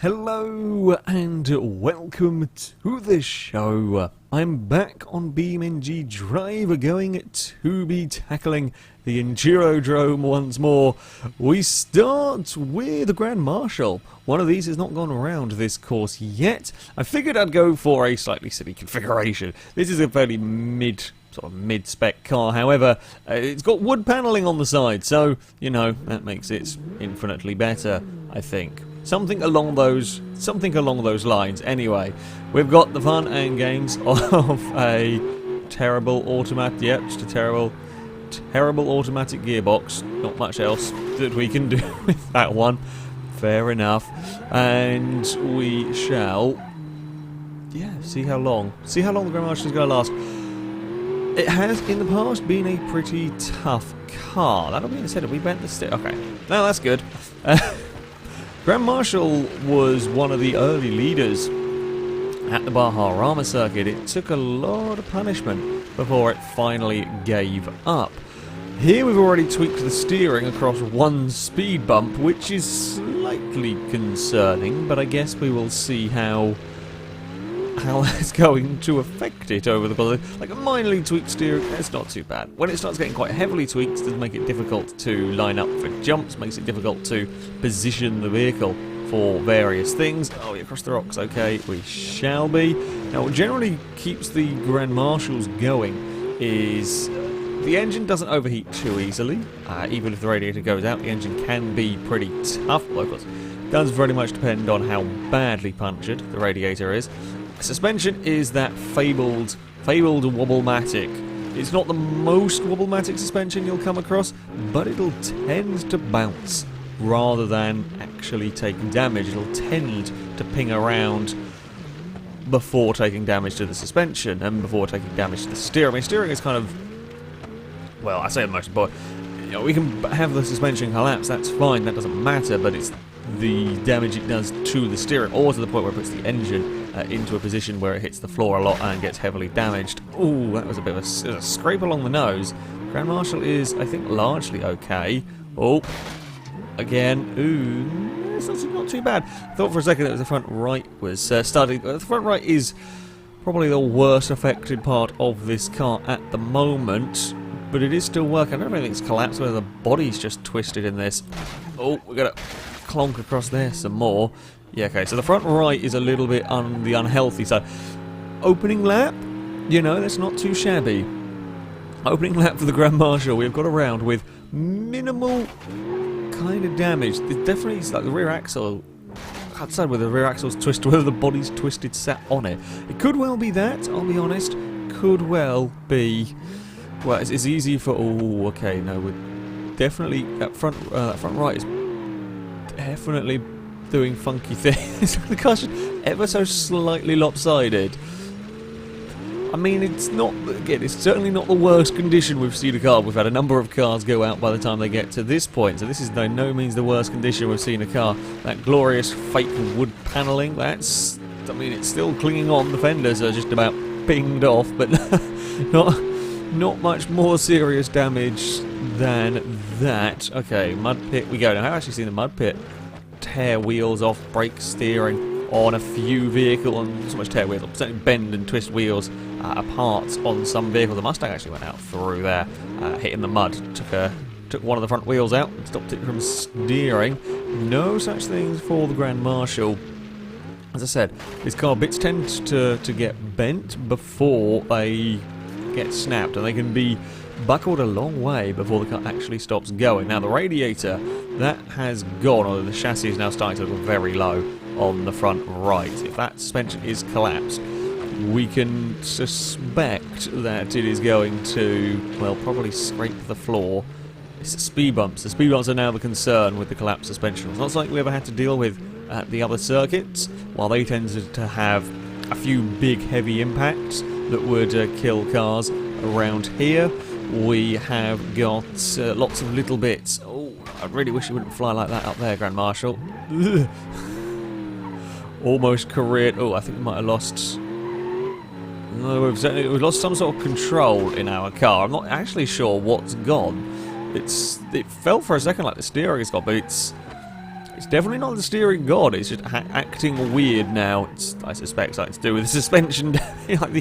Hello and welcome to the show. I'm back on BeamNG Drive, going to be tackling the Endurodrome once more. We start with the Grand Marshal. One of these has not gone around this course yet. I figured I'd go for a slightly silly configuration. This is a fairly mid-spec car. However, it's got wood panelling on the side, so you know that makes it infinitely better, I think. Something along those lines. Anyway, we've got the fun and games of a terrible automatic. Yep, just a terrible automatic gearbox. Not much else that we can do with that one. Fair enough. And we shall, see how long the Grand Marshal is going to last. It has in the past been a pretty tough car. That'll be said. We bent the stick. Okay, no, that's good. Grand Marshal was one of the early leaders at the Baja circuit. It took a lot of punishment before it finally gave up. Here we've already tweaked the steering across one speed bump, which is slightly concerning, but I guess we will see how that's going to affect it over the course. Like a minorly tweaked steering, it's not too bad. When it starts getting quite heavily tweaked, it does make it difficult to line up for jumps, makes it difficult to position the vehicle for various things. Oh, you're across the rocks, okay, we shall be. Now, what generally keeps the Grand Marshals going is the engine doesn't overheat too easily. Even if the radiator goes out, the engine can be pretty tough. Well, of course, it does very much depend on how badly punctured the radiator is. Suspension is that fabled wobblematic. It's not the most wobblematic suspension you'll come across, but it'll tend to bounce rather than actually take damage. It'll tend to ping around before taking damage to the suspension and before taking damage to the steering. I mean, steering is kind of, well, I say the most important. You know, we can have the suspension collapse, that's fine, that doesn't matter, but it's the damage it does to the steering, or to the point where it puts the engine into a position where it hits the floor a lot and gets heavily damaged. Ooh, that was a bit of a scrape along the nose. Grand Marshal is, I think, largely okay. Oh, again, ooh, it's not too bad. I thought for a second that the front right was starting. The front right is probably the worst affected part of this car at the moment, but it is still working. I don't know if anything's collapsed, whether the body's just twisted in this. Oh, we're going to clonk across there some more. Yeah, okay, so the front right is a little bit on the unhealthy side. Opening lap, you know, that's not too shabby. Opening lap for the Grand Marshal, we've got around with minimal kind of damage. There's definitely, like, the rear axle, I can't decide whether the rear axle's twisted, whether the body's twisted sat on it. It could well be that, I'll be honest. Could well be. Well, it's easy for, oh, okay, no, we're definitely, that front right is definitely doing funky things. The car's ever so slightly lopsided. I mean, it's not, again, it's certainly not the worst condition we've seen a car. We've had a number of cars go out by the time they get to this point, so this is by no means the worst condition we've seen a car. That glorious fake wood panelling, that's, I mean, it's still clinging on. The fenders are just about pinged off, but not much more serious damage than that. Okay, mud pit we go. Now, I've actually seen the mud pit tear wheels off, break steering on a few vehicles, and so much tear wheels, certainly bend and twist wheels apart on some vehicles. The Mustang actually went out through there, hitting the mud, took one of the front wheels out and stopped it from steering. No such things for the Grand Marshal. As I said, these car bits tend to get bent before they get snapped, and they can be buckled a long way before the car actually stops going. Now the radiator, that has gone, although the chassis is now starting to look very low on the front right. If that suspension is collapsed, we can suspect that it is going to, well, probably scrape the floor. It's the speed bumps. The speed bumps are now the concern with the collapsed suspension. It's not something we ever had to deal with at the other circuits, while they tended to have a few big heavy impacts that would kill cars. Around here we have got lots of little bits. Oh, I really wish it wouldn't fly like that up there, Grand Marshal. Ugh. Almost careered. Oh, I think we might have lost. No, we've lost some sort of control in our car. I'm not actually sure what's gone. It felt for a second like the steering has gone, but it's It's definitely not the steering god, it's just acting weird now. It's, I suspect, something to do with the suspension, like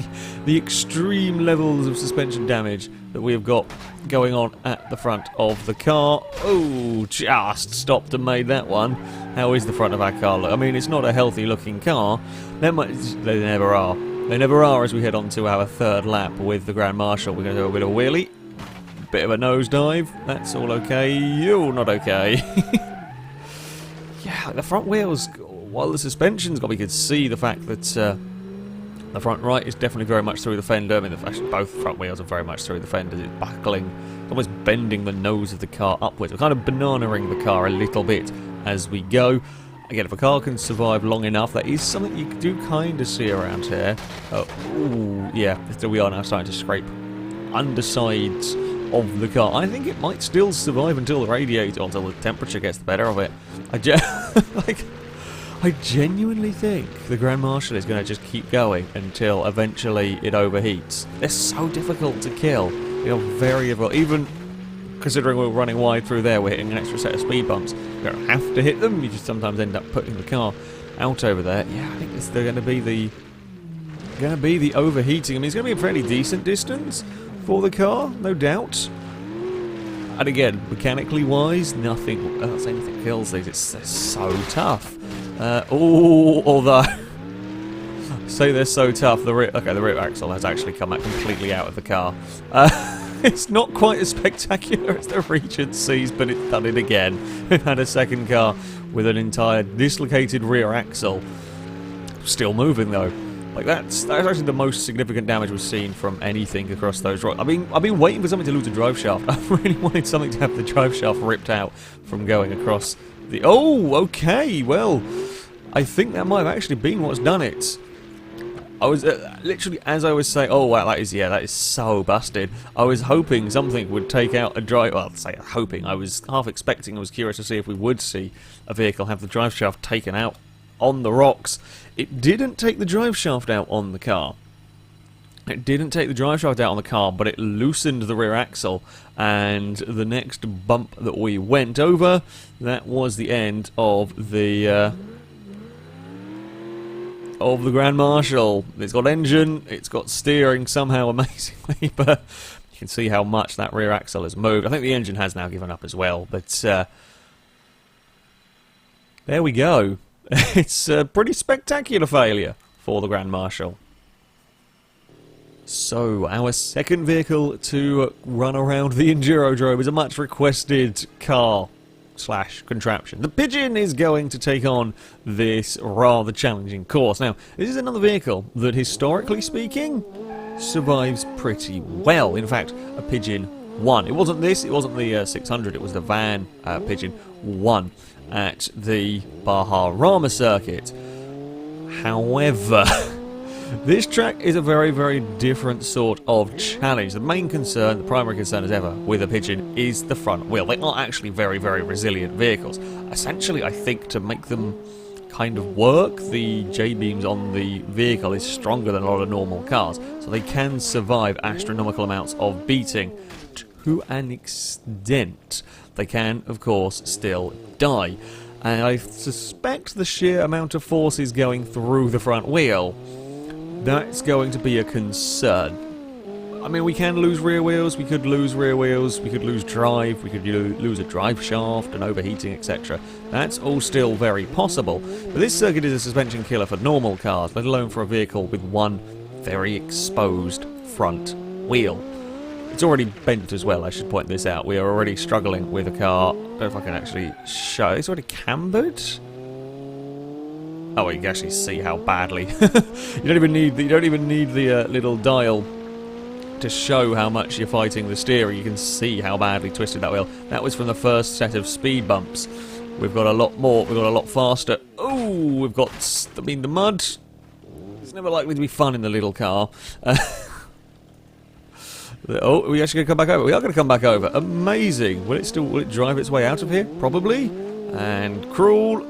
the extreme levels of suspension damage that we have got going on at the front of the car. Oh, just stopped and made that one. How is the front of our car look? I mean, it's not a healthy looking car. They never are. They never are as we head on to our third lap with the Grand Marshal. We're going to do a bit of a wheelie, bit of a nosedive. That's all okay. You're not okay. Yeah, the front wheels, while the suspension's got, we could see the fact that the front right is definitely very much through the fender. I mean, actually, both front wheels are very much through the fender. It's buckling, almost bending the nose of the car upwards. We're kind of bananaing the car a little bit as we go. Again, if a car can survive long enough, that is something you do kind of see around here. Ooh, yeah, there we are now starting to scrape undersides of the car. I think it might still survive until the radiator, until the temperature gets the better of it. I genuinely think the Grand Marshal is going to just keep going until eventually it overheats. They're so difficult to kill. They are very difficult. Even considering we're running wide through there, we're hitting an extra set of speed bumps. You don't have to hit them, you just sometimes end up putting the car out over there. Yeah, I think they're going to be the overheating. I mean, it's going to be a fairly decent distance for the car, no doubt. And again, mechanically wise, nothing else, anything kills these. They're so tough. Although say they're so tough, the rear axle has actually come out completely out of the car. It's not quite as spectacular as the Regency's, but it's done it again. We've had a second car with an entire dislocated rear axle. Still moving though. Like that's actually the most significant damage we've seen from anything across those rocks. I've been waiting for something to lose a drive shaft. I really wanted something to have the drive shaft ripped out from going across the... Oh, okay, well, I think that might have actually been what's done it. I was literally, as I was saying, oh wow, that is so busted. I was hoping something would take out a drive. Well, say hoping. I was half expecting. I was curious to see if we would see a vehicle have the drive shaft taken out on the rocks. It didn't take the drive shaft out on the car. It didn't take the drive shaft out on the car, but it loosened the rear axle. And the next bump that we went over, that was the end of the Grand Marshal. It's got engine, it's got steering somehow amazingly, but you can see how much that rear axle has moved. I think the engine has now given up as well, but there we go. It's a pretty spectacular failure for the Grand Marshal. So, our second vehicle to run around the Endurodrome is a much requested car / contraption. The Pigeon is going to take on this rather challenging course. Now, this is another vehicle that, historically speaking, survives pretty well. In fact, a Pigeon won. It wasn't this, it wasn't the 600, it was the van Pigeon won at the Baja circuit. However, this track is a very, very different sort of challenge. The main concern, the primary concern as ever, with a Pigeon is the front wheel. They are actually very, very resilient vehicles. Essentially, I think to make them kind of work, the J-beams on the vehicle is stronger than a lot of normal cars, so they can survive astronomical amounts of beating to an extent. They can, of course, still die. And I suspect the sheer amount of forces going through the front wheel, that's going to be a concern. I mean, we can lose rear wheels, we could lose rear wheels, we could lose drive, we could lose a drive shaft and overheating, etc. That's all still very possible. But this circuit is a suspension killer for normal cars, let alone for a vehicle with one very exposed front wheel. It's already bent as well, I should point this out. We are already struggling with a car. I don't know if I can actually show. It's already cambered. Oh, you can actually see how badly. You don't even need the little dial to show how much you're fighting the steering. You can see how badly twisted that wheel. That was from the first set of speed bumps. We've got a lot more. We've got a lot faster. Oh, we've got. I mean, the mud. It's never likely to be fun in the little car. Oh, are we actually going to come back over? We are going to come back over. Amazing. Will it drive its way out of here? Probably. And crawl.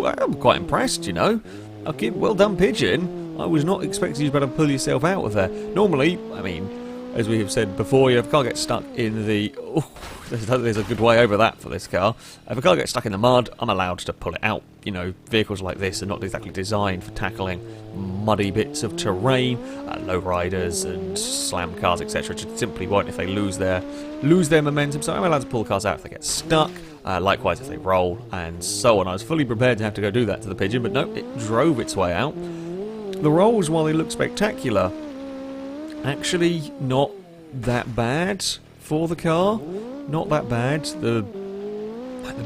I'm quite impressed, you know. Okay, well done, Pigeon. I was not expecting you to be able to pull yourself out of there. Normally, I mean, as we have said before, if a car gets stuck in the... Oh, there's a good way over that for this car. If a car gets stuck in the mud, I'm allowed to pull it out. You know, vehicles like this are not exactly designed for tackling muddy bits of terrain. Lowriders and slam cars, etc. just simply won't if they lose their momentum. So I'm allowed to pull cars out if they get stuck. Likewise if they roll, and so on. I was fully prepared to have to go do that to the Pigeon, but no, it drove its way out. The rolls, while they look spectacular, actually not that bad for the car. Not that bad. The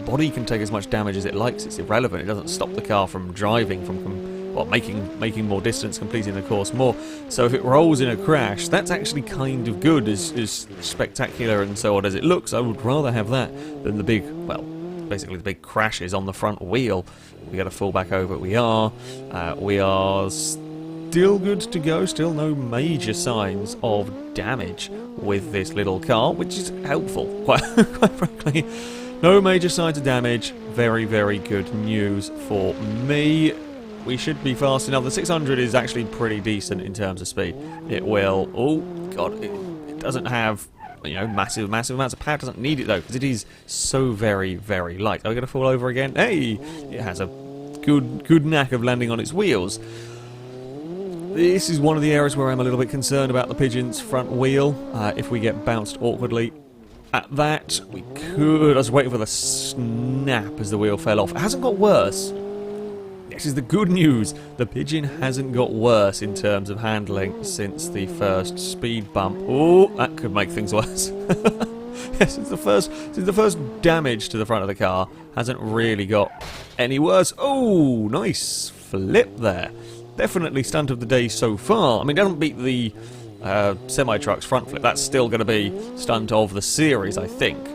body can take as much damage as it likes. It's irrelevant. It doesn't stop the car from driving, from making more distance, completing the course more. So if it rolls in a crash, that's actually kind of good, as spectacular and so on as it looks. I would rather have that than the big, well, basically the big crashes on the front wheel. We got to fall back over. We are still good to go. Still no major signs of damage with this little car, which is helpful, quite frankly. No major signs of damage. Very, very good news for me. We should be fast enough. The 600 is actually pretty decent in terms of speed. It will... Oh, God. It doesn't have, you know, massive amounts of power. It doesn't need it, though, because it is so very, very light. Are we going to fall over again? Hey! It has a good knack of landing on its wheels. This is one of the areas where I'm a little bit concerned about the Pigeon's front wheel. If we get bounced awkwardly at that, we could... I was waiting for the snap as the wheel fell off. It hasn't got worse. This is the good news. The Pigeon hasn't got worse in terms of handling since the first speed bump. Oh, that could make things worse. Yes, since the first damage to the front of the car hasn't really got any worse. Oh, nice flip there. Definitely stunt of the day so far. I mean, it doesn't beat the semi-truck's front flip. That's still going to be stunt of the series, I think.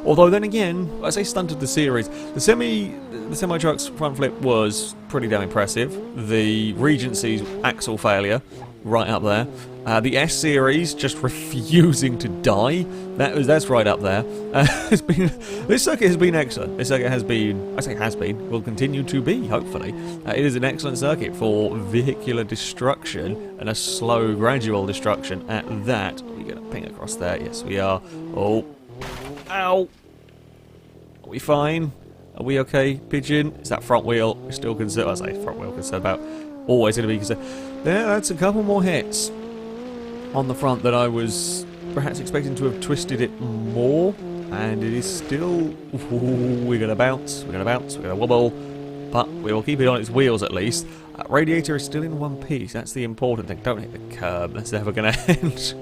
Although then again, I say stunt of the series, the semi-truck's front flip was pretty damn impressive. The Regency's axle failure, right up there. The S-series just refusing to die, that's right up there. This circuit has been excellent. This circuit has been, I say has been, will continue to be, hopefully. It is an excellent circuit for vehicular destruction, and a slow, gradual destruction at that. Are we going to ping across there? Yes, we are. Oh. Ow! Are we fine? Are we okay, Pigeon? Is that front wheel? We're still concerned. I say front wheel concerned about. Always going to be concerned. There, that's a couple more hits on the front that I was perhaps expecting to have twisted it more. And it is still... Ooh, we're going to bounce. We're going to bounce. We're going to wobble. But we will keep it on its wheels at least. Radiator is still in one piece. That's the important thing. Don't hit the curb. That's never going to end.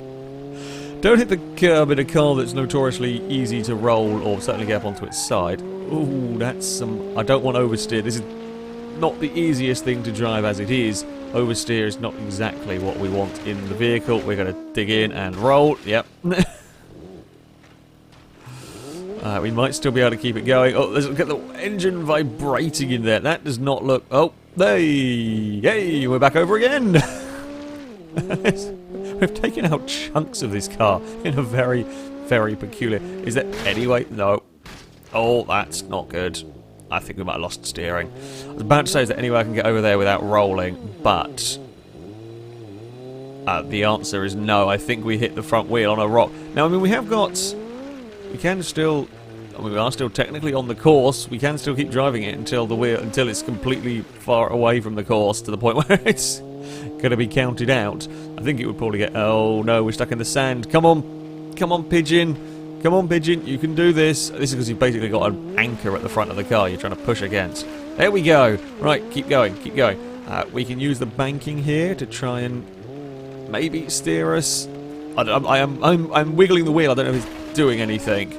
Don't hit the curb in a car that's notoriously easy to roll or certainly get up onto its side. Ooh, that's some... I don't want oversteer. This is not the easiest thing to drive as it is. Oversteer is not exactly what we want in the vehicle. We're going to dig in and roll. Yep. We might still be able to keep it going. Oh, let's look at the engine vibrating in there. That does not look... Oh, hey, we're back over again. We've taken out chunks of this car in a very, very peculiar... Is there any way? No. Oh, that's not good. I think we might have lost steering. I was about to say, is there any way I can get over there without rolling? But... the answer is no. I think we hit the front wheel on a rock. Now, I mean, we have got... We can still... I mean, we are still technically on the course. We can still keep driving it until it's completely far away from the course to the point where it's going to be counted out. I think it would probably get... Oh, no, we're stuck in the sand. Come on. Come on, Pigeon. Come on, Pigeon. You can do this. This is because you've basically got an anchor at the front of the car you're trying to push against. There we go. Right, keep going. Keep going. We can use the banking here to try and maybe steer us. I'm wiggling the wheel. I don't know if it's doing anything.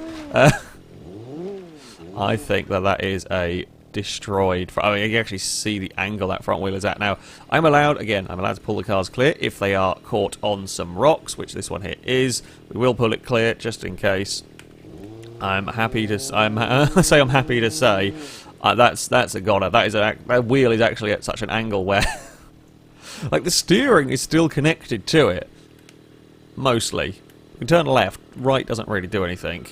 I think that is a destroyed... I mean, you can actually see the angle that front wheel is at now. I'm allowed to pull the cars clear if they are caught on some rocks, which this one here is. We will pull it clear just in case. I'm happy to say that's a goner. That wheel is actually at such an angle where like the steering is still connected to it. Mostly. We can turn left. Right doesn't really do anything.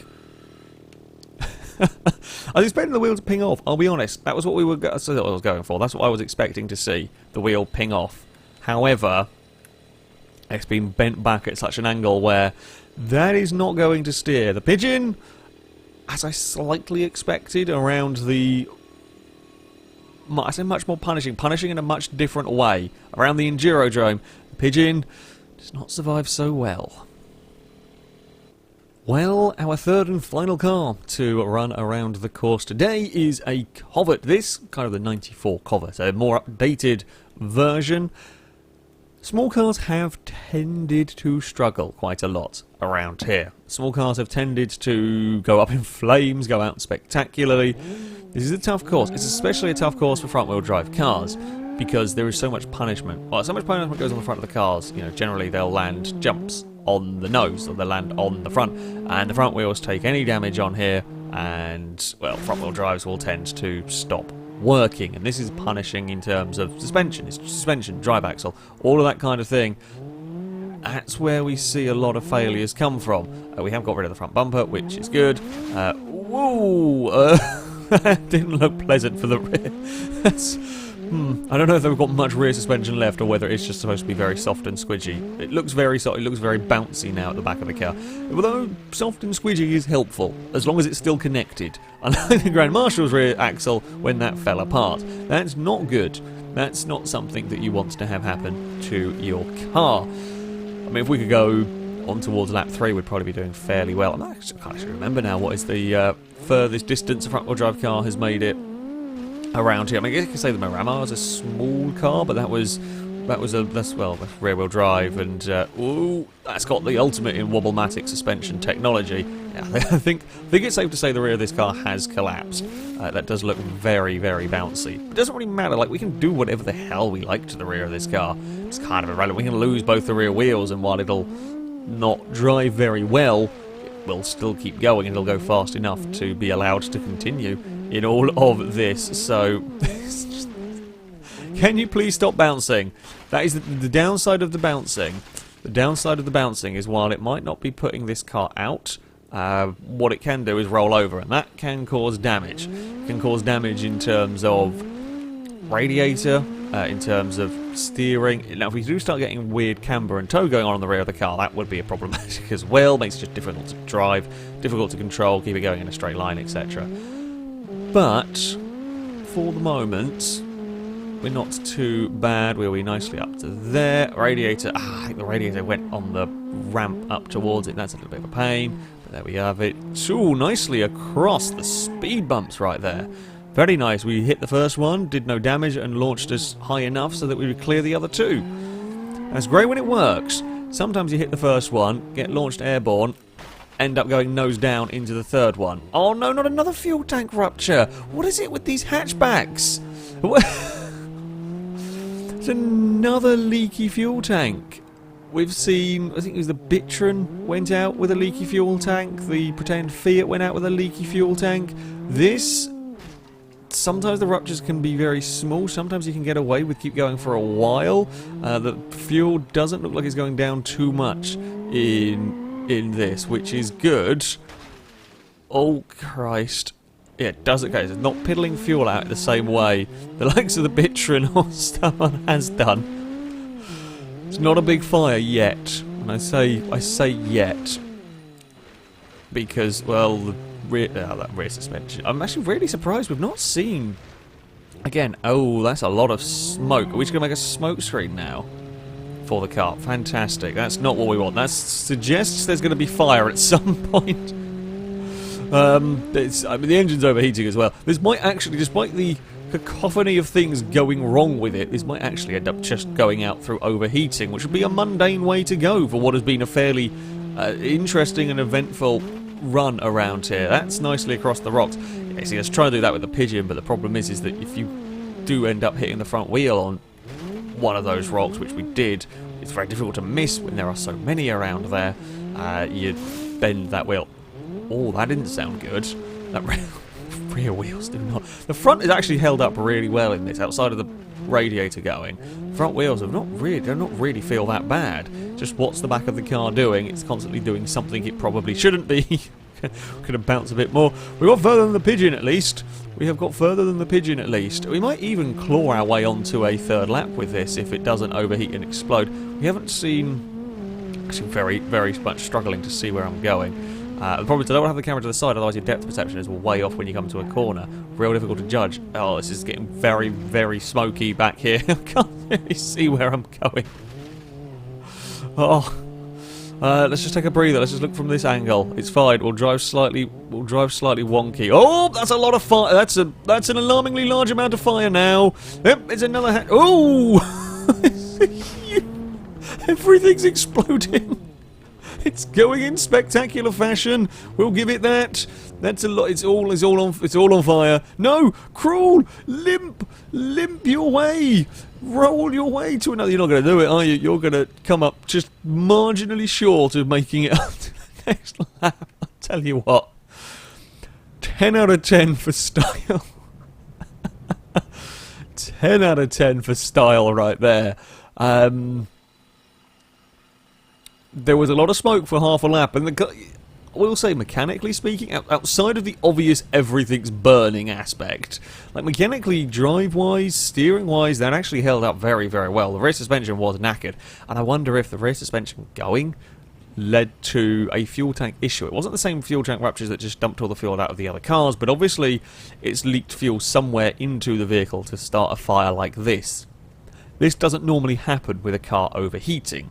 I was expecting the wheel to ping off, I'll be honest. That was what that's what I was going for. That's what I was expecting to see. The wheel ping off. However, It's been bent back at such an angle where that is not going to steer. The Pigeon, as I slightly expected, around the... I say much more punishing in a much different way. Around the Endurodrome, the Pigeon does not survive so well. Well, our third and final car to run around the course today is a Covert. This, kind of the 94 Covert, a more updated version. Small cars have tended to struggle quite a lot around here. Small cars have tended to go up in flames, go out spectacularly. This is a tough course. It's especially a tough course for front-wheel drive cars because there is so much punishment. Well, so much punishment goes on the front of the cars. You know, generally they'll land jumps on the nose, or they'll land on the front, and the front wheels take any damage on here, and, well, front-wheel drives will tend to stop working, and this is punishing in terms of suspension. It's suspension, drive axle, all of that kind of thing. That's where we see a lot of failures come from. We have got rid of the front bumper, which is good. Whoa! That didn't look pleasant for the rear. That's... I don't know if they've got much rear suspension left or whether it's just supposed to be very soft and squidgy. It looks very soft, it looks very bouncy now at the back of the car. Although soft and squidgy is helpful, as long as it's still connected. Unlike the Grand Marshal's rear axle when that fell apart. That's not good. That's not something that you want to have happen to your car. I mean, if we could go on towards lap 3, we'd probably be doing fairly well. I can't actually remember now what is the furthest distance a front-wheel drive car has made it around here. I mean, I can say the Miramar is a small car, but that's rear-wheel drive, and ooh, that's got the ultimate in wobblematic suspension technology. Yeah, I think it's safe to say the rear of this car has collapsed. That does look very, very bouncy. It doesn't really matter. Like, we can do whatever the hell we like to the rear of this car. It's kind of irrelevant. We can lose both the rear wheels, and while it'll not drive very well, it will still keep going, and it'll go fast enough to be allowed to continue in all of this. So can you please stop bouncing? That is the downside of the bouncing. The downside of the bouncing is, while it might not be putting this car out, what it can do is roll over, and that can cause damage. It can cause damage in terms of radiator, in terms of steering. Now, if we do start getting weird camber and tow going on the rear of the car, that would be a problematic as well. Makes it just difficult to drive, difficult to control, keep it going in a straight line, etc. But for the moment, we're not too bad. We'll be nicely up to there. Radiator, I think the radiator went on the ramp up towards it. That's a little bit of a pain, but there we have it. Ooh, nicely across the speed bumps right there. Very nice. We hit the first one, did no damage, and launched us high enough so that we would clear the other two. That's great when it works. Sometimes you hit the first one, get launched airborne, end up going nose down into the third one. Oh no, not another fuel tank rupture! What is it with these hatchbacks? It's another leaky fuel tank. We've seen, I think it was the Pigeon went out with a leaky fuel tank, the pretend Fiat went out with a leaky fuel tank. This, sometimes the ruptures can be very small, sometimes you can get away with keep going for a while. The fuel doesn't look like it's going down too much in this, which is good. Oh Christ. Yeah, it does okay. It's not piddling fuel out the same way the likes of the Pigeon or someone has done. It's not a big fire yet. And I say yet because, well, the that rear suspension. I'm actually really surprised we've not seen again. Oh, that's a lot of smoke. Are we just gonna make a smoke screen now for the car? Fantastic. That's not what we want. That suggests there's going to be fire at some point. I mean, the engine's overheating as well. This might actually, despite the cacophony of things going wrong with it, this might actually end up just going out through overheating, which would be a mundane way to go for what has been a fairly interesting and eventful run around here. That's nicely across the rocks. Yeah, see, let's try to do that with the Pigeon, but the problem is that if you do end up hitting the front wheel on one of those rocks, which we did, it's very difficult to miss when there are so many around there. You bend that wheel. Oh, that didn't sound good. That rear wheels do not. The front is actually held up really well in this, outside of the radiator going. Front wheels do not really feel that bad. Just what's the back of the car doing? It's constantly doing something it probably shouldn't be. Could have bounced a bit more. We got further than the Pigeon at least. We have got further than the Pigeon at least. We might even claw our way onto a third lap with this if it doesn't overheat and explode. We haven't seen actually very, very much struggling to see where I'm going. The problem is I don't have the camera to the side, otherwise your depth perception is way off when you come to a corner. Real difficult to judge. Oh, this is getting very, very smoky back here. I can't really see where I'm going. Oh. Let's just take a breather. Let's just look from this angle. It's fine. We'll drive slightly wonky. Oh, that's a lot of fire. That's an alarmingly large amount of fire now. Yep, it's another Oh! Everything's exploding. It's going in spectacular fashion. We'll give it that. That's a lot. It's all on fire. No, crawl, limp your way, roll your way to another. You're not going to do it, are you? You're going to come up just marginally short of making it up to the next lap. I'll tell you what. 10 out of 10 for style. 10 out of 10 for style right there. There was a lot of smoke for half a lap, and I will say, mechanically speaking, outside of the obvious everything's burning aspect, like mechanically, drive-wise, steering-wise, that actually held up very, very well. The rear suspension was knackered, and I wonder if the rear suspension going led to a fuel tank issue. It wasn't the same fuel tank ruptures that just dumped all the fuel out of the other cars, but obviously it's leaked fuel somewhere into the vehicle to start a fire like this. This doesn't normally happen with a car overheating.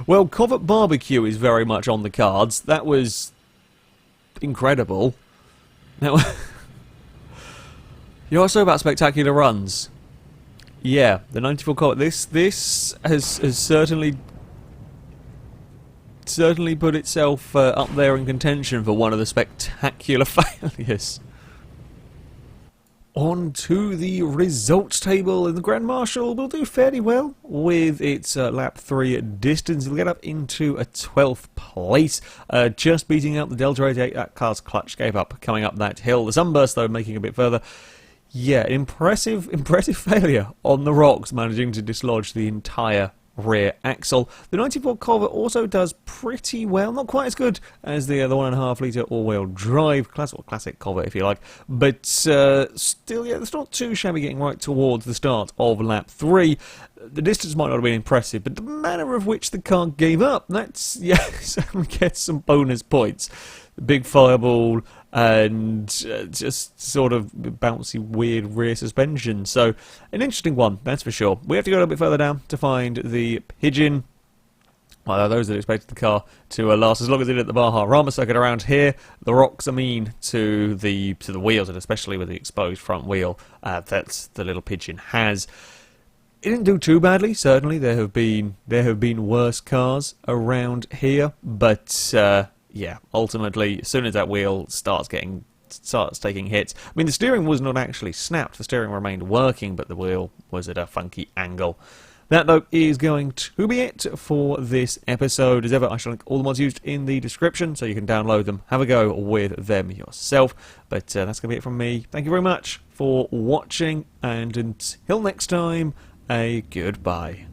Well, Covert Barbecue is very much on the cards. That was incredible. Now, you also about spectacular runs. Yeah, the 94 Covert. This has certainly put itself up there in contention for one of the spectacular failures. On to the results table, and the Grand Marshal will do fairly well with its lap 3 distance. It'll get up into a 12th place, just beating out the Delta 88. That car's clutch gave up coming up that hill. The Sunburst, though, making a bit further. Yeah, impressive failure on the rocks, managing to dislodge the entire rear axle. The 94 Corvette also does pretty well, not quite as good as the 1.5 litre all-wheel drive classic Corvette, if you like, but still, yeah, it's not too shabby, getting right towards the start of lap 3. The distance might not have been impressive, but the manner of which the car gave up, that's, yeah, certainly gets some bonus points. The big fireball and just sort of bouncy, weird rear suspension. So, an interesting one, that's for sure. We have to go a little bit further down to find the Pigeon. Well, those that expected the car to last as long as it did at the Baja Rama circuit around here. The rocks are mean to the wheels, and especially with the exposed front wheel that the little Pigeon has. It didn't do too badly. Certainly, there have been worse cars around here, but yeah, ultimately, as soon as that wheel starts taking hits, I mean, the steering was not actually snapped. The steering remained working, but the wheel was at a funky angle. That, though, is going to be it for this episode. As ever, I shall link all the mods used in the description, so you can download them, have a go with them yourself. But that's going to be it from me. Thank you very much for watching, and until next time, a goodbye.